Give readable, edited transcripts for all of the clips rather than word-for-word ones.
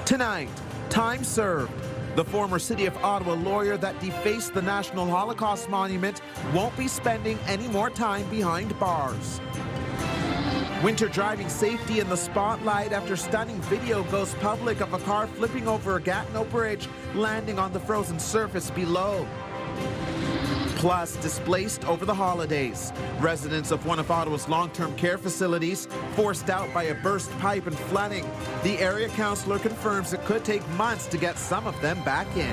Tonight, time served. The former City of Ottawa lawyer that defaced the National Holocaust Monument won't be spending any more time behind bars. Winter driving safety in the spotlight after stunning video goes public of a car flipping over a Gatineau Bridge, landing on the frozen surface below. Plus, displaced over the holidays. Residents of one of Ottawa's long-term care facilities forced out by a burst pipe and flooding. The area councillor confirms it could take months to get some of them back in.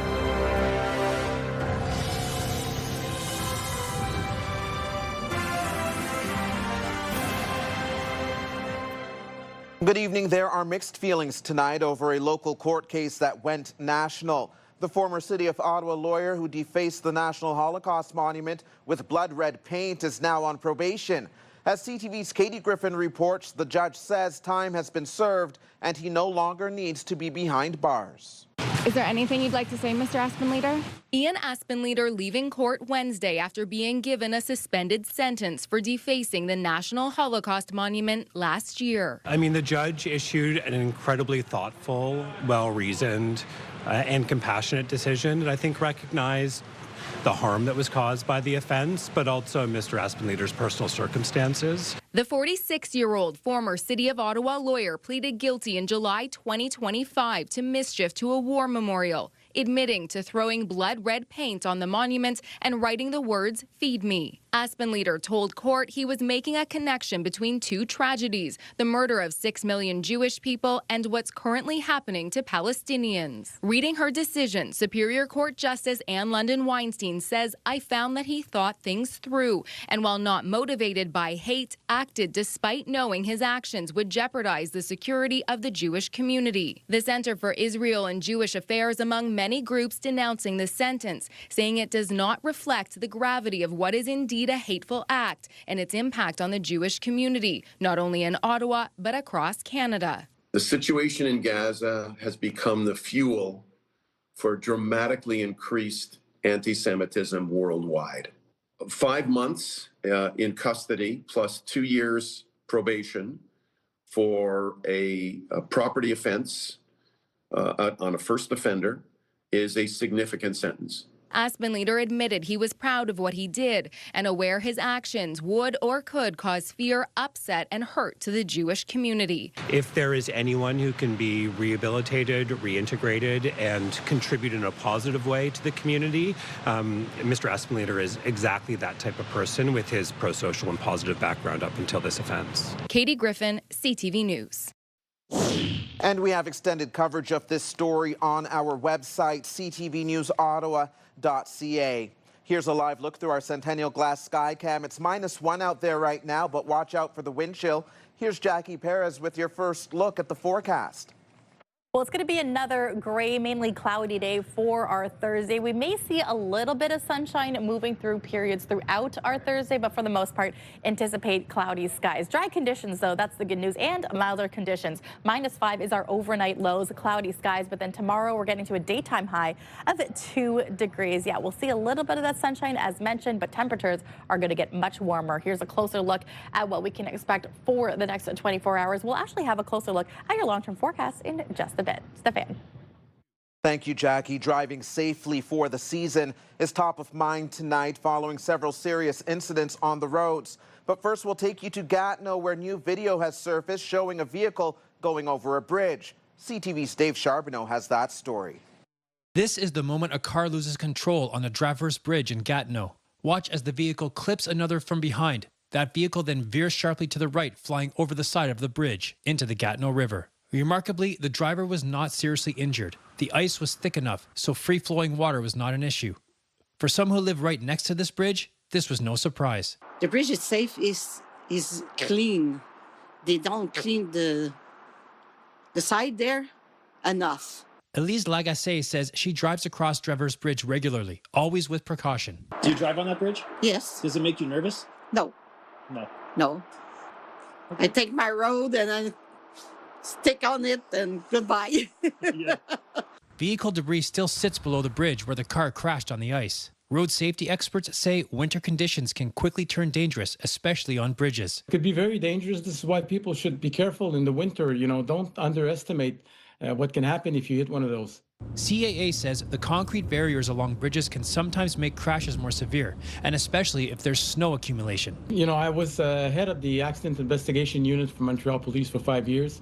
Good evening. There are mixed feelings tonight over a local court case that went national. The former City of Ottawa lawyer who defaced the National Holocaust Monument with blood-red paint is now on probation. As CTV's Katie Griffin reports, the judge says time has been served and he no longer needs to be behind bars. Is there anything you'd like to say, Mr. Aspenleader? Ian Aspenleader leaving court Wednesday after being given a suspended sentence for defacing the National Holocaust Monument last year. I mean, the judge issued an incredibly thoughtful, well-reasoned, and compassionate decision that I think recognized the harm that was caused by the offense, but also Mr. Aspenleader's personal circumstances. The 46-year-old former City of Ottawa lawyer pleaded guilty in July 2025 to mischief to a war memorial, admitting to throwing blood-red paint on the monument and writing the words, "Feed me." Aspenleader told court he was making a connection between two tragedies, the murder of 6 million Jewish people and what's currently happening to Palestinians. Reading her decision, Superior Court Justice Anne London Weinstein says, "I found that he thought things through, and while not motivated by hate, acted despite knowing his actions would jeopardize the security of the Jewish community." The Center for Israel and Jewish Affairs among many groups denouncing the sentence, saying it does not reflect the gravity of what is indeed a hateful act and its impact on the Jewish community, not only in Ottawa, but across Canada. The situation in Gaza has become the fuel for dramatically increased anti-Semitism worldwide. 5 months in custody plus 2 years probation for a property offense on a first offender is a significant sentence. Aspenleader admitted he was proud of what he did and aware his actions would or could cause fear, upset, and hurt to the Jewish community. If there is anyone who can be rehabilitated, reintegrated, and contribute in a positive way to the community, Mr. Aspenleader is exactly that type of person with his pro-social and positive background up until this offense. Katie Griffin, CTV News. And we have extended coverage of this story on our website, ctvnewsottawa.ca. Here's a live look through our Centennial Glass Skycam. It's -1 out there right now, but watch out for the wind chill. Here's Jackie Perez with your first look at the forecast. Well, it's going to be another gray, mainly cloudy day for our Thursday. We may see a little bit of sunshine moving through periods throughout our Thursday, but for the most part, anticipate cloudy skies. Dry conditions, though, that's the good news, and milder conditions. -5 is our overnight lows, cloudy skies, but then tomorrow we're getting to a daytime high of 2 degrees. Yeah, we'll see a little bit of that sunshine as mentioned, but temperatures are going to get much warmer. Here's a closer look at what we can expect for the next 24 hours. We'll actually have a closer look at your long-term forecast in just a bit. Stefan. Thank you, Jackie. Driving safely for the season is top of mind tonight following several serious incidents on the roads. But first, we'll take you to Gatineau, where new video has surfaced showing a vehicle going over a bridge. CTV's Dave Charbonneau has that story. This is the moment a car loses control on the Draveurs Bridge in Gatineau. Watch as the vehicle clips another from behind. That vehicle then veers sharply to the right, flying over the side of the bridge into the Gatineau River. Remarkably, the driver was not seriously injured. The ice was thick enough, so free-flowing water was not an issue. For some who live right next to this bridge, this was no surprise. The bridge is safe, is clean. They don't clean the side there enough. Elise Lagacé says she drives across Draveurs Bridge regularly, always with precaution. Do you drive on that bridge? Yes. Does it make you nervous? No. No. No. Okay. I take my road and I stick on it and goodbye. Yeah. Vehicle debris still sits below the bridge where the car crashed on the ice. Road safety experts say winter conditions can quickly turn dangerous, especially on bridges. It could be very dangerous. This is why people should be careful in the winter. Don't underestimate what can happen if you hit one of those. CAA says the concrete barriers along bridges can sometimes make crashes more severe, and especially if there's snow accumulation. You know, I was head of the accident investigation unit for Montreal Police for 5 years.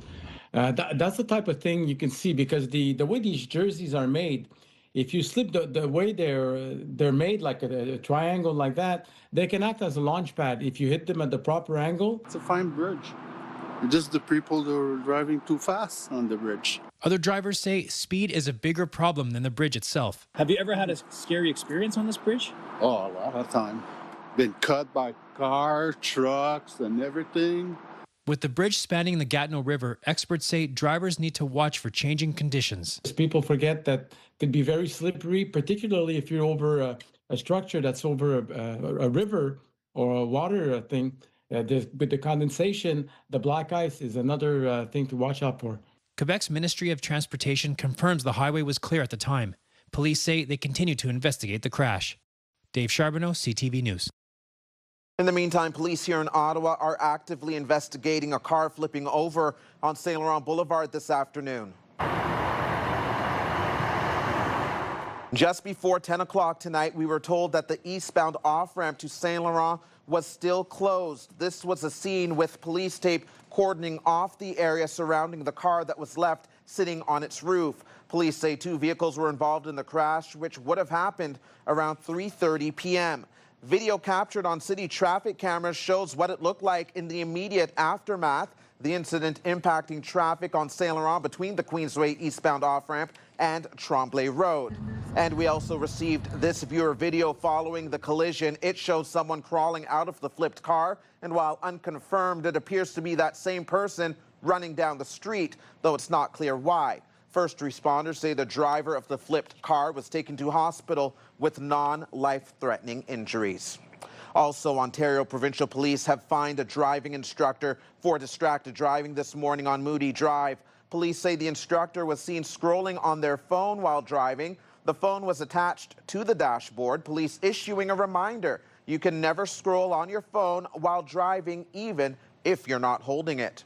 That's the type of thing you can see, because the way these jerseys are made, if you slip the way they're made, like a triangle like that, they can act as a launch pad if you hit them at the proper angle. It's a fine bridge. Just the people that are driving too fast on the bridge. Other drivers say speed is a bigger problem than the bridge itself. Have you ever had a scary experience on this bridge? Oh, a lot of time. Been cut by cars, trucks, and everything. With the bridge spanning the Gatineau River, experts say drivers need to watch for changing conditions. People forget that it can be very slippery, particularly if you're over a structure that's over a river or a water thing. With the condensation, the black ice is another thing to watch out for. Quebec's Ministry of Transportation confirms the highway was clear at the time. Police say they continue to investigate the crash. Dave Charbonneau, CTV News. In the meantime, police here in Ottawa are actively investigating a car flipping over on Saint Laurent Boulevard this afternoon. Just before 10 o'clock tonight, we were told that the eastbound off-ramp to Saint Laurent was still closed. This was a scene with police tape cordoning off the area surrounding the car that was left sitting on its roof. Police say 2 vehicles were involved in the crash, which would have happened around 3:30 p.m. Video captured on city traffic cameras shows what it looked like in the immediate aftermath. The incident impacting traffic on Saint Laurent between the Queensway eastbound off-ramp and Tremblay Road. And we also received this viewer video following the collision. It shows someone crawling out of the flipped car, and while unconfirmed, it appears to be that same person running down the street, though it's not clear why. First responders say the driver of the flipped car was taken to hospital with non-life-threatening injuries. Also, Ontario Provincial Police have fined a driving instructor for distracted driving this morning on Moody Drive. Police say the instructor was seen scrolling on their phone while driving. The phone was attached to the dashboard, police issuing a reminder. You can never scroll on your phone while driving, even if you're not holding it.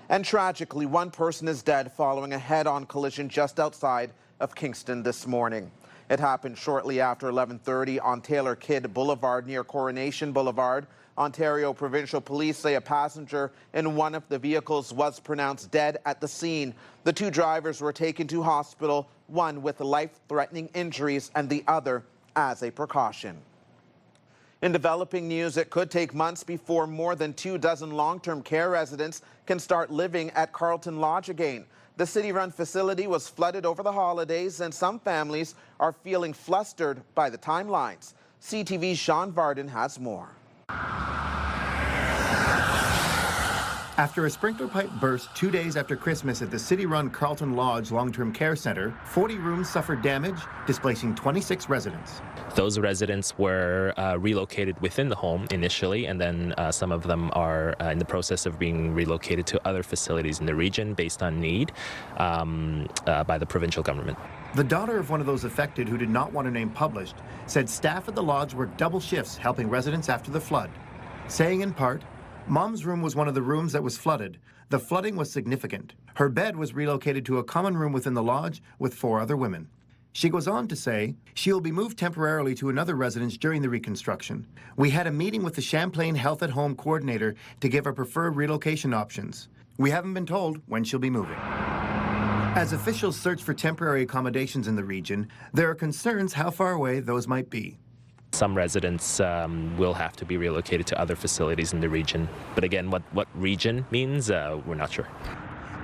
And tragically, one person is dead following a head-on collision just outside of Kingston this morning. It happened shortly after 11:30 on Taylor Kidd Boulevard near Coronation Boulevard. Ontario Provincial Police say a passenger in one of the vehicles was pronounced dead at the scene. The 2 drivers were taken to hospital, one with life-threatening injuries and the other as a precaution. In developing news, it could take months before more than 24 long-term care residents can start living at Carlton Lodge again. The city-run facility was flooded over the holidays, and some families are feeling flustered by the timelines. CTV's Sean Varden has more. After a sprinkler pipe burst 2 days after Christmas at the city-run Carlton Lodge Long-Term Care Centre, 40 rooms suffered damage, displacing 26 residents. Those residents were relocated within the home initially, and then some of them are in the process of being relocated to other facilities in the region based on need by the provincial government. The daughter of one of those affected, who did not want her name published, said staff at the lodge worked double shifts helping residents after the flood, saying in part, Mom's room was one of the rooms that was flooded. The flooding was significant. Her bed was relocated to a common room within the lodge with 4 other women. She goes on to say she will be moved temporarily to another residence during the reconstruction. We had a meeting with the Champlain Health at Home coordinator to give our preferred relocation options. We haven't been told when she'll be moving. As officials search for temporary accommodations in the region, there are concerns how far away those might be. Some residents will have to be relocated to other facilities in the region. But again, what region means, we're not sure.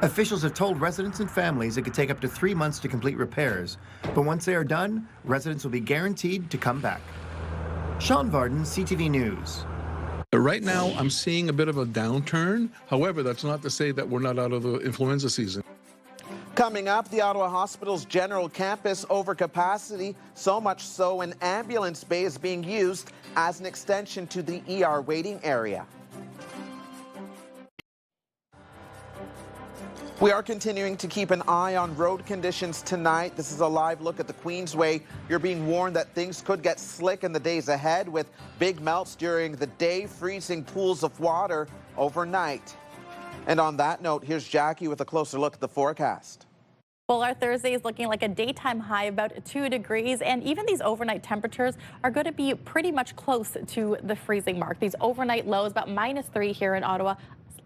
Officials have told residents and families it could take up to 3 months to complete repairs. But once they are done, residents will be guaranteed to come back. Sean Varden, CTV News. Right now, I'm seeing a bit of a downturn. However, that's not to say that we're not out of the influenza season. Coming up, the Ottawa Hospital's General Campus over capacity, so much so an ambulance bay is being used as an extension to the ER waiting area. We are continuing to keep an eye on road conditions tonight. This is a live look at the Queensway. You're being warned that things could get slick in the days ahead with big melts during the day, freezing pools of water overnight. And on that note, here's Jackie with a closer look at the forecast. Well, our Thursday is looking like a daytime high about 2 degrees, and even these overnight temperatures are going to be pretty much close to the freezing mark. These overnight lows about -3 here in Ottawa.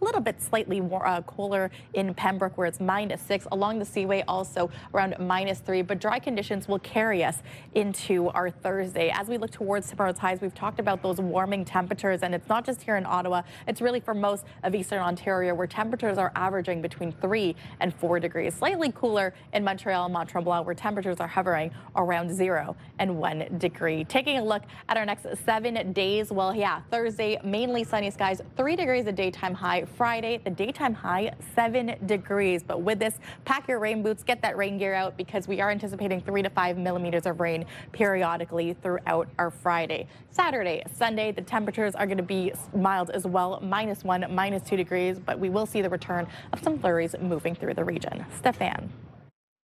A little bit slightly more cooler in Pembroke, where it's -6. Along the Seaway, also around -3. But dry conditions will carry us into our Thursday. As we look towards tomorrow's highs, we've talked about those warming temperatures, and it's not just here in Ottawa. It's really for most of Eastern Ontario, where temperatures are averaging between 3 and 4 degrees. Slightly cooler in Montreal and Mont-Tremblant, where temperatures are hovering around 0 and 1 degree. Taking a look at our next 7 days, well, yeah, Thursday, mainly sunny skies, 3 degrees a daytime high. Friday, the daytime high, 7 degrees. But with this, pack your rain boots, get that rain gear out, because we are anticipating 3 to 5 millimeters of rain periodically throughout our Friday. Saturday, Sunday, the temperatures are going to be mild as well, -1, -2 degrees, but we will see the return of some flurries moving through the region. Stefan.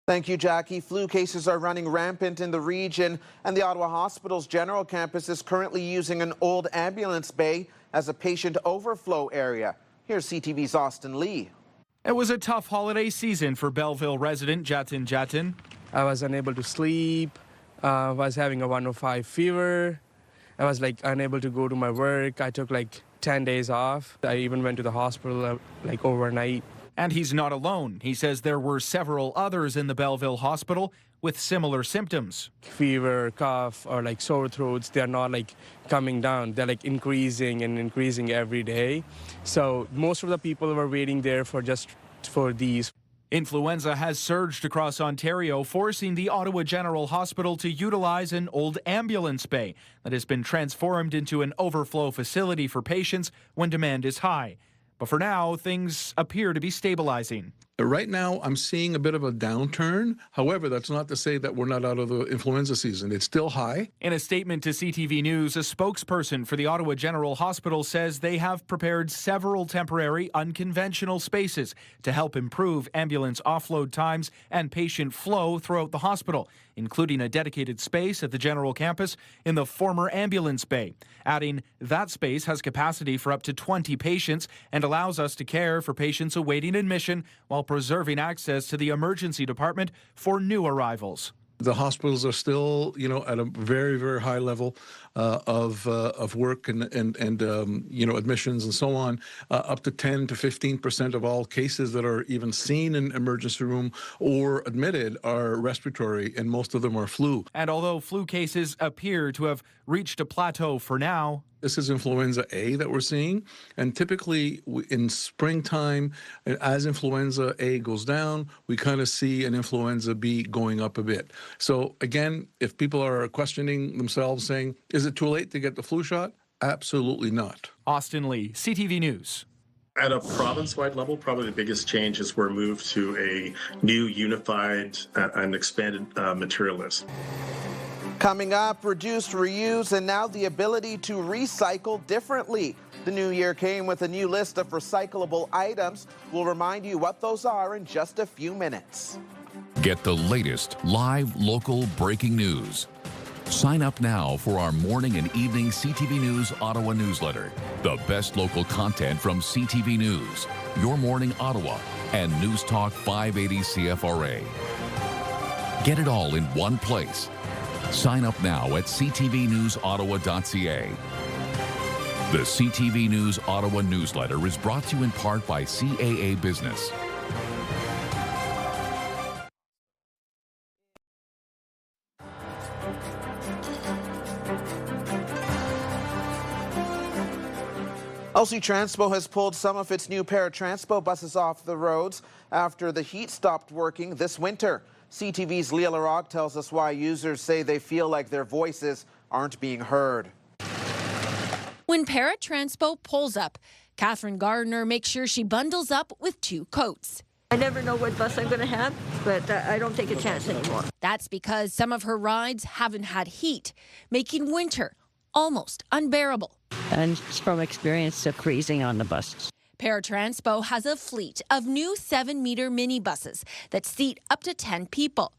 Thank you, Jackie. Flu cases are running rampant in the region, and the Ottawa Hospital's General Campus is currently using an old ambulance bay as a patient overflow area. Here's CTV's Austin Lee. It was a tough holiday season for Belleville resident Jatin Jatin. I was unable to sleep. I was having a 105 fever. I was unable to go to my work. I took 10 days off. I even went to the hospital overnight. And he's not alone. He says there were several others in the Belleville hospital with similar symptoms. Fever, cough, or sore throats, they're not coming down. They're increasing and increasing every day. So most of the people were waiting there for these. Influenza has surged across Ontario, forcing the Ottawa General Hospital to utilize an old ambulance bay that has been transformed into an overflow facility for patients when demand is high. But for now, things appear to be stabilizing. Right now, I'm seeing a bit of a downturn. However, that's not to say that we're not out of the influenza season. It's still high. In a statement to CTV News, a spokesperson for the Ottawa General Hospital says they have prepared several temporary unconventional spaces to help improve ambulance offload times and patient flow throughout the hospital, including a dedicated space at the General Campus in the former ambulance bay. Adding, that space has capacity for up to 20 patients and allows us to care for patients awaiting admission while preserving access to the emergency department for new arrivals. The hospitals are still, at a very, very high level of work and admissions and so on. Up to 10 to 15% of all cases that are even seen in emergency room or admitted are respiratory, and most of them are flu. And although flu cases appear to have reached a plateau for now, this is influenza A that we're seeing, and typically in springtime, as influenza A goes down, we kind of see an influenza B going up a bit. So again, if people are questioning themselves, saying, is it too late to get the flu shot? Absolutely not. Austin Lee, CTV News. At a province-wide level, probably the biggest change is we're moved to a new unified and expanded material list. Coming up, reduced reuse and now the ability to recycle differently. The new year came with a new list of recyclable items. We'll remind you what those are in just a few minutes. Get the latest live local breaking news. Sign up now for our morning and evening CTV News Ottawa newsletter. The best local content from CTV News, Your Morning Ottawa, and News Talk 580 CFRA. Get it all in one place. Sign up now at ctvnewsottawa.ca. The CTV News Ottawa newsletter is brought to you in part by CAA Business. Transpo has pulled some of its new Paratranspo buses off the roads after the heat stopped working this winter. CTV's Leah Larocque tells us why users say they feel like their voices aren't being heard. When Paratranspo pulls up, Catherine Gardner makes sure she bundles up with 2 coats. I never know what bus I'm going to have, but I don't take a chance anymore. That's because some of her rides haven't had heat, making winter almost unbearable. And from experience to freezing on the bus. Paratranspo has a fleet of new 7-meter minibuses that seat up to 10 people.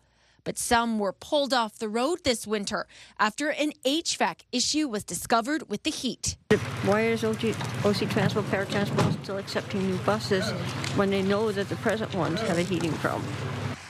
But some were pulled off the road this winter after an HVAC issue was discovered with the heat. Why is OC Transpo, Paratranspo still accepting new buses when they know that the present ones have a heating problem?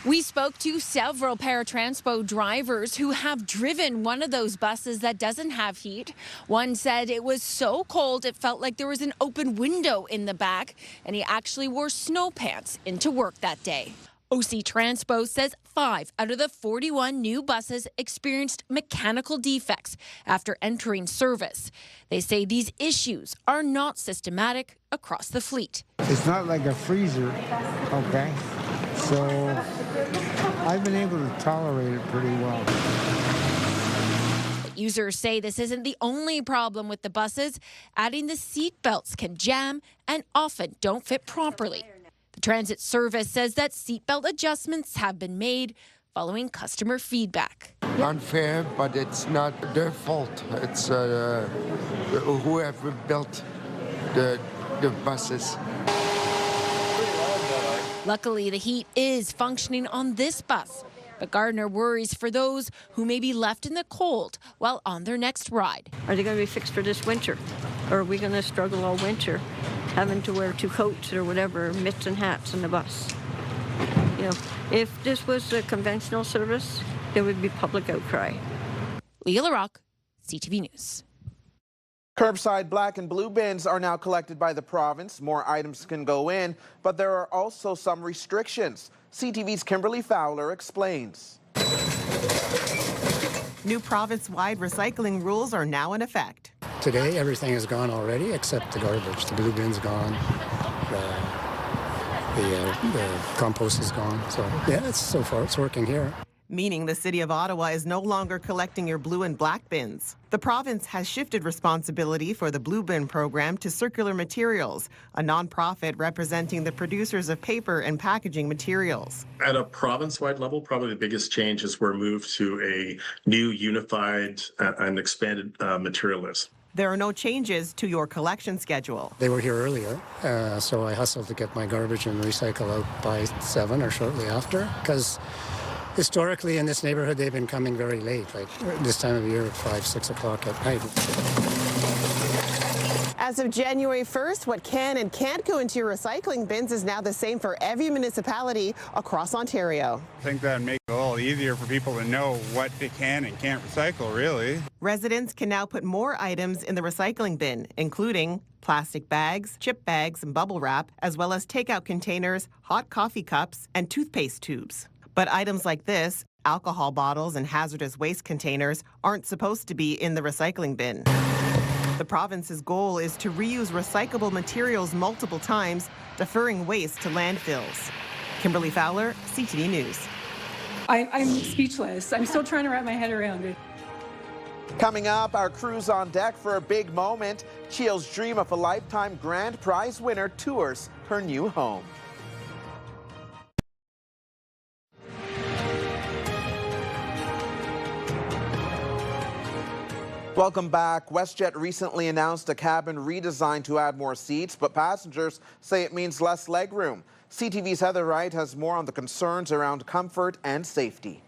We spoke to several Paratranspo drivers who have driven one of those buses that doesn't have heat. One said it was so cold it felt like there was an open window in the back, and he actually wore snow pants into work that day. OC Transpo says 5 out of the 41 new buses experienced mechanical defects after entering service. They say these issues are not systematic across the fleet. It's not like a freezer, okay? So I've been able to tolerate it pretty well. But users say this isn't the only problem with the buses. Adding the seat belts can jam and often don't fit properly. The transit service says that seatbelt adjustments have been made following customer feedback. Unfair, but it's not their fault. It's whoever built the buses. Luckily, the heat is functioning on this bus, but Gardner worries for those who may be left in the cold while on their next ride. Are they going to be fixed for this winter? Or are we going to struggle all winter, having to wear 2 coats or whatever, mitts and hats in the bus? You know, if this was a conventional service, there would be public outcry. Leah LaRocque, CTV News. Curbside black and blue bins are now collected by the province. More items can go in, but there are also some restrictions. CTV's Kimberly Fowler explains. New province-wide recycling rules are now in effect. Today, everything is gone already except the garbage. The blue bin's gone. The compost is gone. So, yeah, so far it's working here. Meaning the City of Ottawa is no longer collecting your blue and black bins. The province has shifted responsibility for the Blue Bin program to Circular Materials, a nonprofit representing the producers of paper and packaging materials. At a province-wide level, probably the biggest change is we're moved to a new unified and expanded material list. There are no changes to your collection schedule. They were here earlier, so I hustled to get my garbage and recycle out by 7 or shortly after, because historically in this neighborhood they've been coming very late, like this time of year at 5, 6 o'clock at night. As of January 1st, what can and can't go into your recycling bins is now the same for every municipality across Ontario. I think that would make it a little easier for people to know what they can and can't recycle, really. Residents can now put more items in the recycling bin, including plastic bags, chip bags, and bubble wrap, as well as takeout containers, hot coffee cups, and toothpaste tubes. But items like this, alcohol bottles and hazardous waste containers, aren't supposed to be in the recycling bin. The province's goal is to reuse recyclable materials multiple times, deferring waste to landfills. Kimberly Fowler, CTV News. I'm speechless. I'm still trying to wrap my head around it. Coming up, our crew's on deck for a big moment. Chio's dream of a lifetime grand prize winner tours her new home. Welcome back. WestJet recently announced a cabin redesign to add more seats, but passengers say it means less legroom. CTV's Heather Wright has more on the concerns around comfort and safety.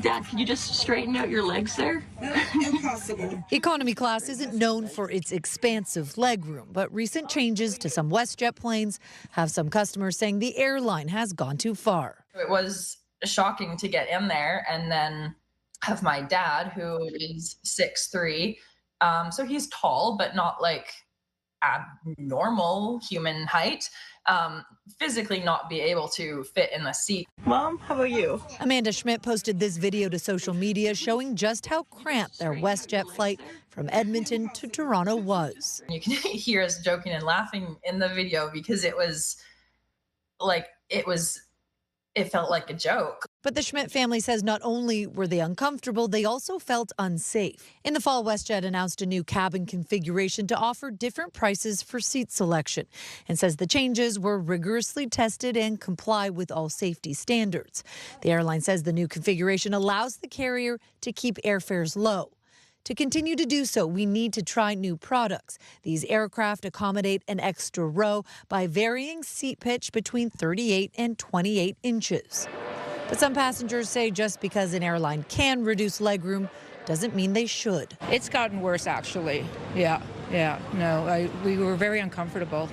Dad, can you just straighten out your legs there? Impossible. Economy class isn't known for its expansive legroom, but recent changes to some WestJet planes have some customers saying the airline has gone too far. It was shocking to get in there and then have my dad, who is 6'3", so he's tall, but not like abnormal human height, physically not be able to fit in the seat. Mom, how about you? Amanda Schmidt posted this video to social media showing just how cramped their WestJet flight from Edmonton to Toronto was. You can hear us joking and laughing in the video because it was like, it felt like a joke. But the Schmidt family says not only were they uncomfortable, they also felt unsafe. In the fall, WestJet announced a new cabin configuration to offer different prices for seat selection and says the changes were rigorously tested and comply with all safety standards. The airline says the new configuration allows the carrier to keep airfares low. To continue to do so, we need to try new products. These aircraft accommodate an extra row by varying seat pitch between 38 and 28 inches. But some passengers say just because an airline can reduce legroom doesn't mean they should. It's gotten worse, actually. Yeah. No, we were very uncomfortable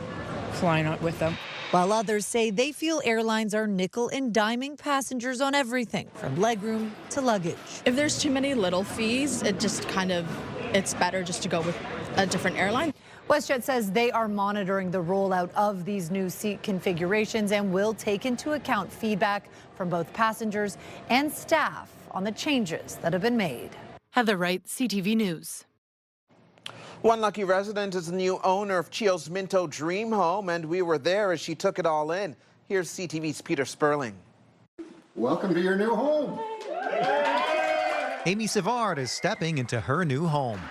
flying out with them. while others say they feel airlines are nickel and diming passengers on everything from legroom to luggage. If there's too many little fees, it's better just to go with a different airline. WestJet says they are monitoring the rollout of these new seat configurations and will take into account feedback from both passengers and staff on the changes that have been made. Heather Wright, CTV News. One lucky resident is the new owner of Chio's Minto Dream Home, and we were there as she took it all in. Here's CTV's Peter Sperling. Welcome to your new home. Amy Savard is stepping into her new home.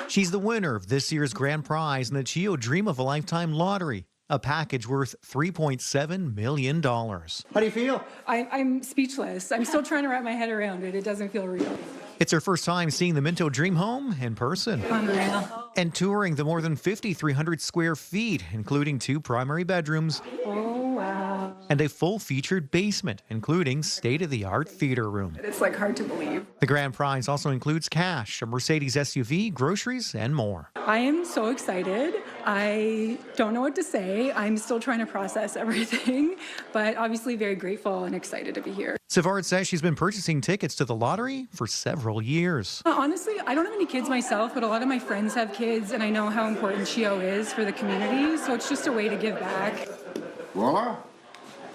She's the winner of this year's grand prize in the Chio Dream of a Lifetime lottery, a package worth $3.7 million. How do you feel? I'm speechless. I'm still trying to wrap my head around it. It doesn't feel real. It's her first time seeing the Minto Dream Home in person. Unreal. And touring the more than 5,300 square feet, including 2 primary bedrooms. Oh, wow. And a full-featured basement, including state-of-the-art theater room. It's like hard to believe. The grand prize also includes cash, a Mercedes SUV, groceries, and more. I am so excited. I don't know what to say. I'm still trying to process everything, but obviously very grateful and excited to be here. Savard says she's been purchasing tickets to the lottery for several years. Honestly, I don't have any kids myself, but a lot of my friends have kids, and I know how important Chio is for the community, so it's just a way to give back. Voila.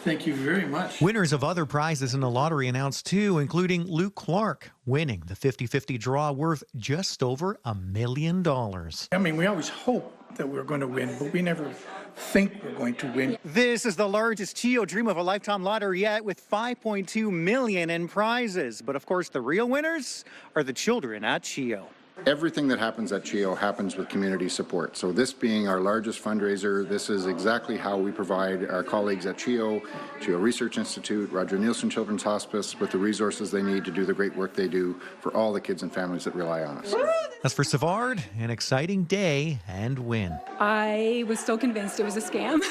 Thank you very much. Winners of other prizes in the lottery announced too, including Luke Clark, winning the 50-50 draw worth just over $1 million. I mean, we always hope that we're going to win, but we never think we're going to win. This is the largest Chio Dream of a Lifetime lottery yet, with $5.2 million in prizes. But of course, the real winners are the children at Chio. Everything that happens at Chio happens with community support. So this being our largest fundraiser, this is exactly how we provide our colleagues at Chio Research Institute, Roger Nielsen Children's Hospice with the resources they need to do the great work they do for all the kids and families that rely on us. As for Savard, an exciting day and win. I was so convinced it was a scam.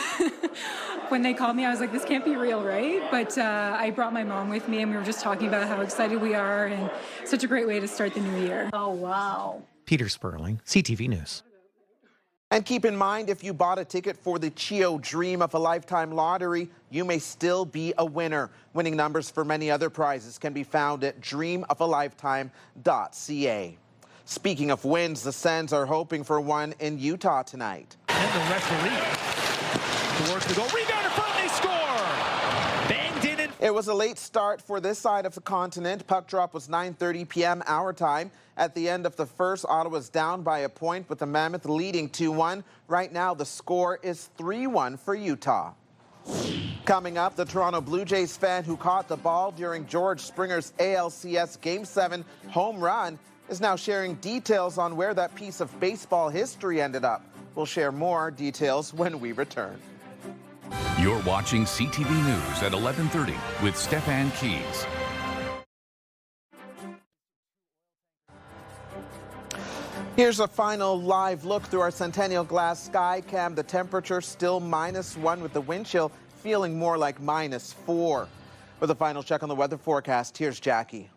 When they called me, I was like, this can't be real, right? But I brought my mom with me, and we were just talking about how excited we are and such a great way to start the new year. Oh, wow. Peter Sperling, CTV News. And keep in mind, if you bought a ticket for the Chio Dream of a Lifetime lottery, you may still be a winner. Winning numbers for many other prizes can be found at dreamofalifetime.ca. Speaking of wins, the Sens are hoping for one in Utah tonight. And the referee towards the goal. Rebound in front, they score! Banged in and... It was a late start for this side of the continent. Puck drop was 9:30 p.m. our time. At the end of the first, Ottawa's down by a point with the Mammoth leading 2-1. Right now, the score is 3-1 for Utah. Coming up, the Toronto Blue Jays fan who caught the ball during George Springer's ALCS Game 7 home run is now sharing details on where that piece of baseball history ended up. We'll share more details when we return. You're watching CTV News at 11:30 with Stefan Keys. Here's a final live look through our Centennial Glass sky cam. The temperature still -1 with the wind chill feeling more like -4. With a final check on the weather forecast, here's Jackie.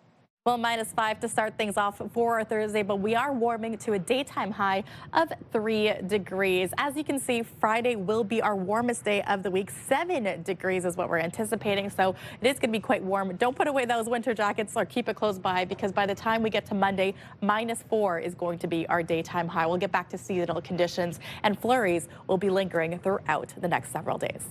Well, -5 to start things off for our Thursday, but we are warming to a daytime high of 3 degrees. As you can see, Friday will be our warmest day of the week. 7 degrees is what we're anticipating, so it is going to be quite warm. Don't put away those winter jackets or keep it close by, because by the time we get to Monday, -4 is going to be our daytime high. We'll get back to seasonal conditions, and flurries will be lingering throughout the next several days.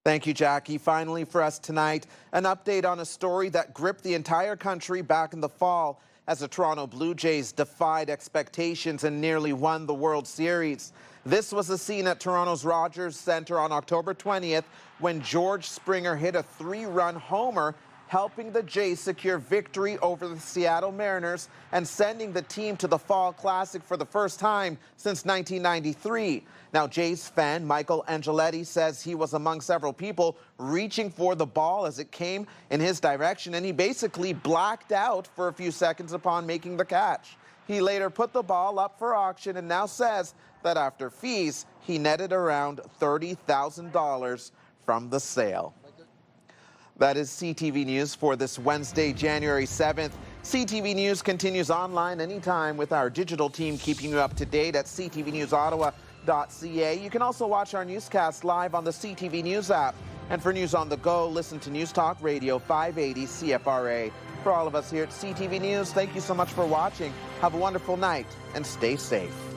Thank you, Jackie. Finally for us tonight, an update on a story that gripped the entire country back in the fall as the Toronto Blue Jays defied expectations and nearly won the World Series. This was the scene at Toronto's Rogers Centre on October 20th when George Springer hit a 3-run homer, helping the Jays secure victory over the Seattle Mariners and sending the team to the Fall Classic for the first time since 1993. Now, Jays fan Michael Angeletti says he was among several people reaching for the ball as it came in his direction, and he basically blacked out for a few seconds upon making the catch. He later put the ball up for auction and now says that after fees, he netted around $30,000 from the sale. That is CTV News for this Wednesday, January 7th. CTV News continues online anytime with our digital team keeping you up to date at CTV News Ottawa. CTVnews.ca. You can also watch our newscast live on the CTV News app. And for news on the go, listen to News Talk Radio 580 CFRA. For all of us here at CTV News, thank you so much for watching. Have a wonderful night and stay safe.